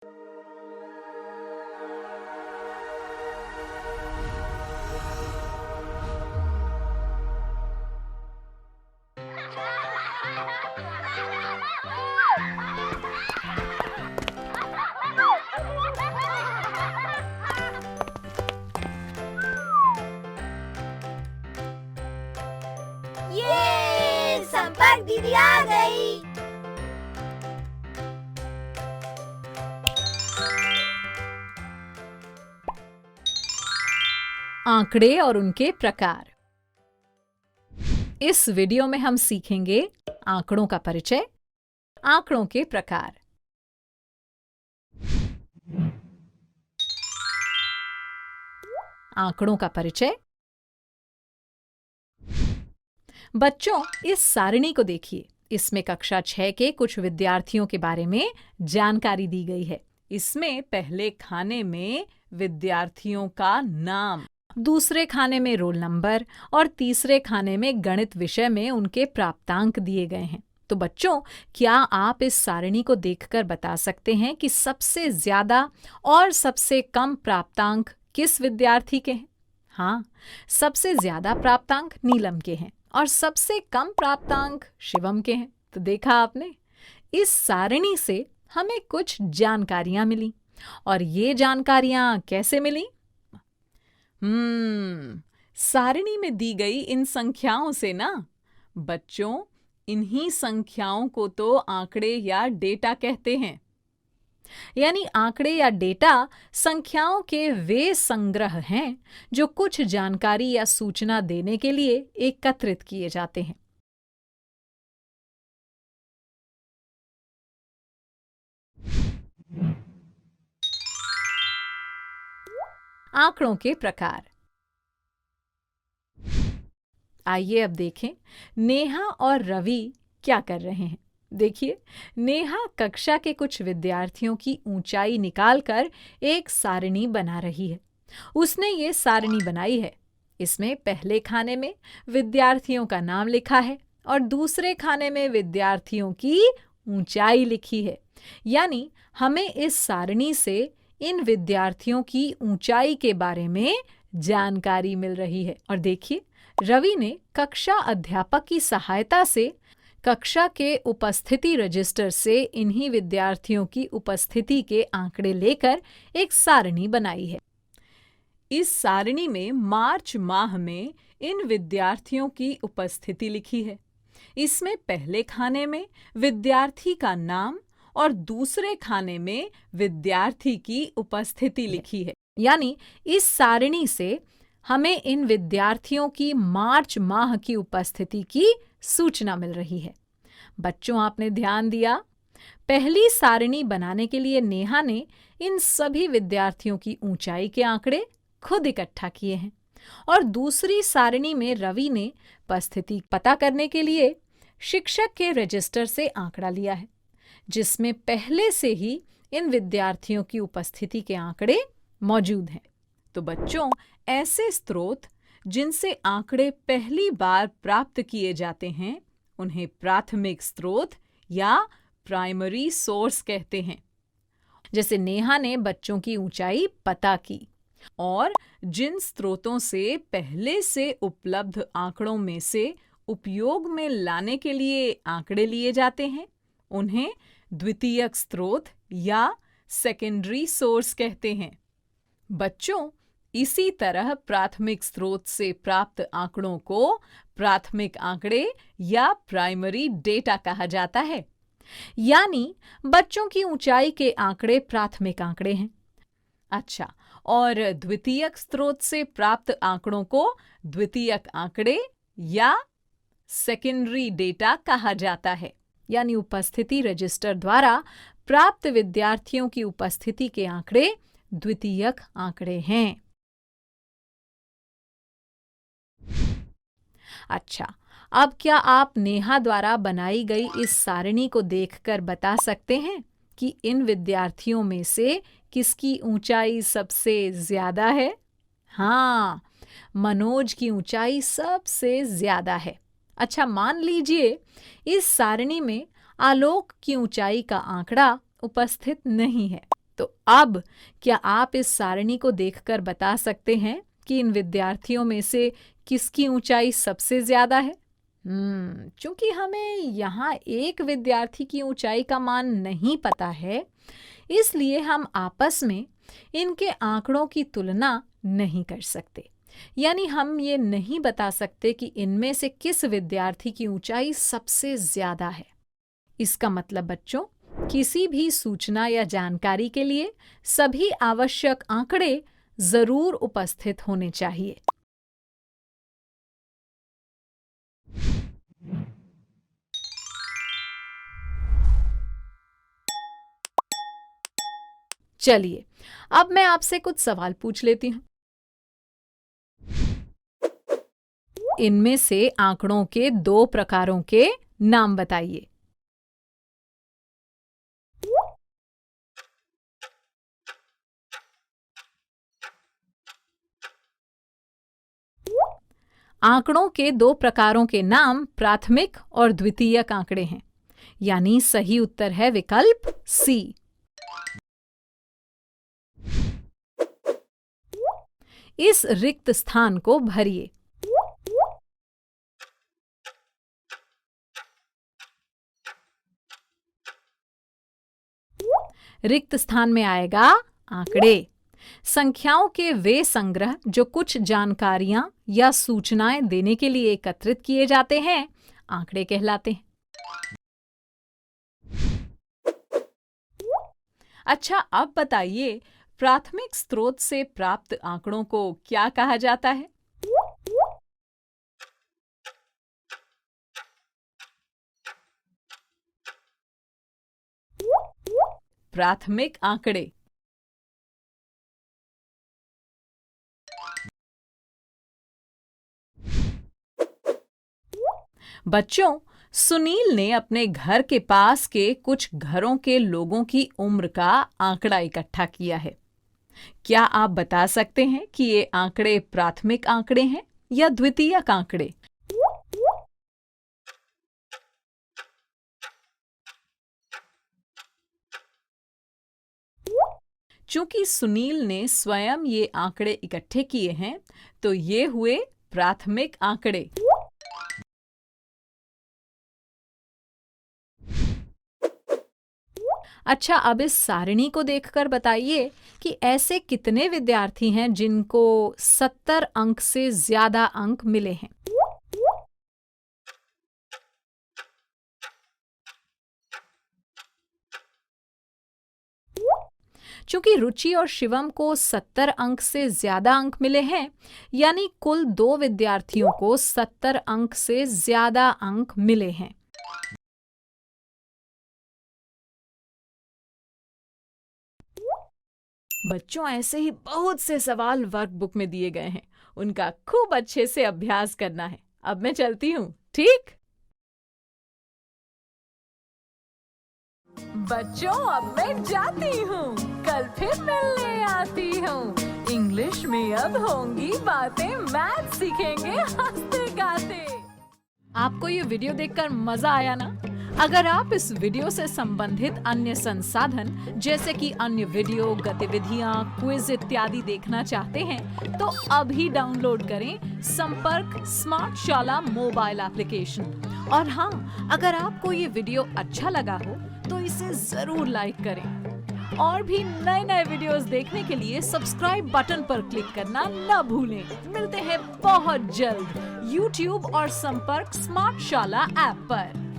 ये संपर्क दीदी आ गई। आंकड़े और उनके प्रकार। इस वीडियो में हम सीखेंगे आंकड़ों का परिचय, आंकड़ों के प्रकार। आंकड़ों का परिचय। बच्चों, इस सारणी को देखिए। इसमें कक्षा 6 के कुछ विद्यार्थियों के बारे में जानकारी दी गई है। इसमें पहले खाने में विद्यार्थियों का नाम, दूसरे खाने में रोल नंबर और तीसरे खाने में गणित विषय में उनके प्राप्तांक दिए गए हैं। तो बच्चों, क्या आप इस सारणी को देखकर बता सकते हैं कि सबसे ज्यादा और सबसे कम प्राप्तांक किस विद्यार्थी के हैं? हाँ, सबसे ज्यादा प्राप्तांक नीलम के हैं और सबसे कम प्राप्तांक शिवम के हैं। तो देखा आपने, इस सारणी से हमें कुछ जानकारियां मिली। और ये जानकारियां कैसे मिली? सारणी में दी गई इन संख्याओं से ना। बच्चों, इन्हीं संख्याओं को तो आंकड़े या डेटा कहते हैं। यानी आंकड़े या डेटा संख्याओं के वे संग्रह हैं जो कुछ जानकारी या सूचना देने के लिए एकत्रित किए जाते हैं। आंकड़ों के प्रकार। आइए अब देखें नेहा और रवि क्या कर रहे हैं। देखिए, नेहा कक्षा के कुछ विद्यार्थियों की ऊंचाई निकालकर एक सारणी बना रही है। उसने ये सारणी बनाई है। इसमें पहले खाने में विद्यार्थियों का नाम लिखा है और दूसरे खाने में विद्यार्थियों की ऊंचाई लिखी है। यानी हमें इस सारणी से इन विद्यार्थियों की ऊंचाई के बारे में जानकारी मिल रही है। और देखिए, रवि ने कक्षा अध्यापक की सहायता से कक्षा के उपस्थिति रजिस्टर से इन्हीं विद्यार्थियों की उपस्थिति के आंकड़े लेकर एक सारणी बनाई है। इस सारणी में मार्च माह में इन विद्यार्थियों की उपस्थिति लिखी है। इसमें पहले खाने में विद्यार्थी का नाम और दूसरे खाने में विद्यार्थी की उपस्थिति लिखी है। यानी इस सारणी से हमें इन विद्यार्थियों की मार्च माह की उपस्थिति की सूचना मिल रही है। बच्चों, आपने ध्यान दिया, पहली सारणी बनाने के लिए नेहा ने इन सभी विद्यार्थियों की ऊंचाई के आंकड़े खुद इकट्ठा किए हैं और दूसरी सारणी में रवि ने उपस्थिति पता करने के लिए शिक्षक के रजिस्टर से आंकड़ा लिया है, जिसमें पहले से ही इन विद्यार्थियों की उपस्थिति के आंकड़े मौजूद हैं। तो बच्चों, ऐसे स्रोत जिनसे आंकड़े पहली बार प्राप्त किए जाते हैं उन्हें प्राथमिक स्रोत या प्राइमरी सोर्स कहते हैं। जैसे नेहा ने बच्चों की ऊंचाई पता की। और जिन स्रोतों से पहले से उपलब्ध आंकड़ों में से उपयोग में लाने के लिए आंकड़े लिए जाते हैं उन्हें द्वितीयक स्रोत या सेकेंडरी सोर्स कहते हैं। बच्चों, इसी तरह प्राथमिक स्रोत से प्राप्त आंकड़ों को प्राथमिक आंकड़े या प्राइमरी डेटा कहा जाता है। यानी बच्चों की ऊंचाई के आंकड़े प्राथमिक आंकड़े हैं। अच्छा, और द्वितीयक स्रोत से प्राप्त आंकड़ों को द्वितीयक आंकड़े या सेकेंडरी डेटा कहा जाता है। यानी उपस्थिति रजिस्टर द्वारा प्राप्त विद्यार्थियों की उपस्थिति के आंकड़े द्वितीयक आंकड़े हैं। अच्छा, अब क्या आप नेहा द्वारा बनाई गई इस सारणी को देखकर बता सकते हैं कि इन विद्यार्थियों में से किसकी ऊंचाई सबसे ज्यादा है? हाँ, मनोज की ऊंचाई सबसे ज्यादा है। अच्छा, मान लीजिए इस सारणी में आलोक की ऊंचाई का आंकड़ा उपस्थित नहीं है, तो अब क्या आप इस सारणी को देखकर बता सकते हैं कि इन विद्यार्थियों में से किसकी ऊंचाई सबसे ज्यादा है? क्योंकि हमें यहाँ एक विद्यार्थी की ऊंचाई का मान नहीं पता है, इसलिए हम आपस में इनके आंकड़ों की तुलना नहीं कर सकते। यानी हम ये नहीं बता सकते कि इनमें से किस विद्यार्थी की ऊंचाई सबसे ज्यादा है। इसका मतलब बच्चों, किसी भी सूचना या जानकारी के लिए सभी आवश्यक आंकड़े जरूर उपस्थित होने चाहिए। चलिए, अब मैं आपसे कुछ सवाल पूछ लेती हूं। इनमें से आंकड़ों के 2 प्रकारों के नाम बताइए। आंकड़ों के 2 प्रकारों के नाम प्राथमिक और द्वितीयक आंकड़े हैं, यानी सही उत्तर है विकल्प सी। इस रिक्त स्थान को भरिए। रिक्त स्थान में आएगा आंकड़े। संख्याओं के वे संग्रह जो कुछ जानकारियां या सूचनाएं देने के लिए एकत्रित किए जाते हैं, आंकड़े कहलाते हैं। अच्छा, अब बताइए, प्राथमिक स्रोत से प्राप्त आंकड़ों को क्या कहा जाता है? प्राथमिक आंकड़े। बच्चों, सुनील ने अपने घर के पास के कुछ घरों के लोगों की उम्र का आंकड़ा इकट्ठा किया है। क्या आप बता सकते हैं कि ये आंकड़े प्राथमिक आंकड़े हैं या द्वितीयक आंकड़े? चूंकि सुनील ने स्वयं ये आंकड़े इकट्ठे किए हैं, तो ये हुए प्राथमिक आंकड़े। अच्छा, अब इस सारणी को देखकर बताइए कि ऐसे कितने विद्यार्थी हैं जिनको 70 अंक से ज्यादा अंक मिले हैं। चूंकि रुचि और शिवम को 70 अंक से ज्यादा अंक मिले हैं, यानी कुल 2 विद्यार्थियों को 70 अंक से ज्यादा अंक मिले हैं। बच्चों, ऐसे ही बहुत से सवाल वर्कबुक में दिए गए हैं, उनका खूब अच्छे से अभ्यास करना है। अब मैं चलती हूँ, ठीक? बच्चों, अब मैं जाती हूँ, कल फिर मिलने आती हूँ। इंग्लिश में अब होंगी बातें, मैथ सीखेंगे हंसते गाते। आपको ये वीडियो देखकर मजा आया ना? अगर आप इस वीडियो से संबंधित अन्य संसाधन जैसे कि अन्य वीडियो, गतिविधियां, क्विज इत्यादि देखना चाहते हैं, तो अभी डाउनलोड करें संपर्क स्मार्ट शाला मोबाइल एप्लीकेशन। और हाँ, अगर आपको ये वीडियो अच्छा लगा हो तो इसे जरूर लाइक करें। और भी नए नए वीडियोस देखने के लिए सब्सक्राइब बटन पर क्लिक करना न भूलें। मिलते हैं बहुत जल्द YouTube और संपर्क स्मार्ट शाला ऐप पर।